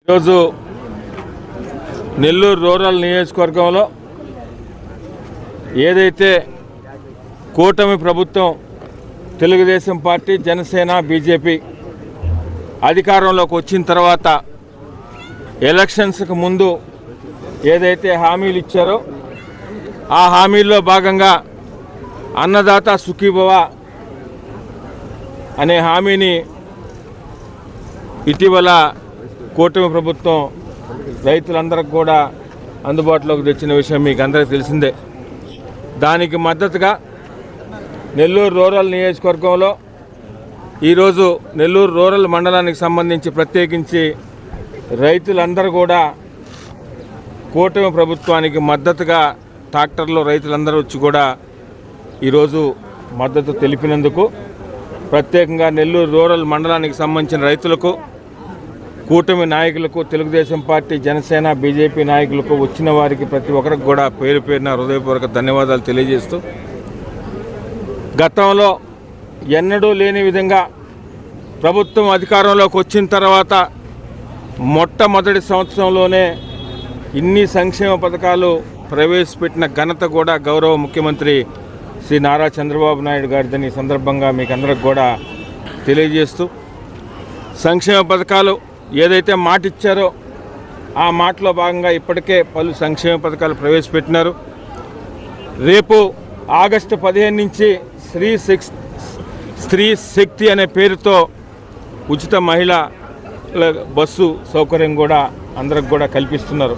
ఈరోజు నెల్లూరు రూరల్ నియోజకవర్గంలో ఏదైతే కూటమి ప్రభుత్వం తెలుగుదేశం పార్టీ, జనసేన, బీజేపీ అధికారంలోకి వచ్చిన తర్వాత ఎలక్షన్స్కి ముందు ఏదైతే హామీలు ఇచ్చారో ఆ హామీల్లో భాగంగా అన్నదాత సుఖీభవ అనే హామీని ఇటీవల కూటమి ప్రభుత్వం రైతులందరికీ కూడా అందుబాటులోకి తెచ్చిన విషయం మీకు అందరికీ తెలిసిందే. దానికి మద్దతుగా నెల్లూరు రూరల్ నియోజకవర్గంలో ఈరోజు నెల్లూరు రూరల్ మండలానికి సంబంధించి ప్రత్యేకించి రైతులందరూ కూడా కూటమి ప్రభుత్వానికి మద్దతుగా ట్రాక్టర్లో రైతులందరూ వచ్చి కూడా ఈరోజు మద్దతు తెలిపినందుకు ప్రత్యేకంగా నెల్లూరు రూరల్ మండలానికి సంబంధించిన రైతులకు, కూటమి నాయకులకు, తెలుగుదేశం పార్టీ, జనసేన, బీజేపీ నాయకులకు, వచ్చిన వారికి ప్రతి ఒక్కరికి కూడా పేరు పేరున హృదయపూర్వక ధన్యవాదాలు తెలియజేస్తూ, గతంలో ఎన్నడూ లేని విధంగా ప్రభుత్వం అధికారంలోకి వచ్చిన తర్వాత మొట్టమొదటి సంవత్సరంలోనే ఇన్ని సంక్షేమ పథకాలు ప్రవేశపెట్టిన ఘనత కూడా గౌరవ ముఖ్యమంత్రి శ్రీ నారా చంద్రబాబు నాయుడు గారిదని సందర్భంగా మీకు అందరికి కూడా తెలియజేస్తూ, సంక్షేమ పథకాలు ఏదైతే మాట ఇచ్చారో ఆ మాటలో భాగంగా ఇప్పటికే పలు సంక్షేమ పథకాలు ప్రవేశపెట్టినారు. రేపు ఆగస్టు 15 నుంచి స్త్రీ శక్తి అనే పేరుతో ఉచిత మహిళా బస్సు సౌకర్యం కూడా అందరికి కూడా కల్పిస్తున్నారు.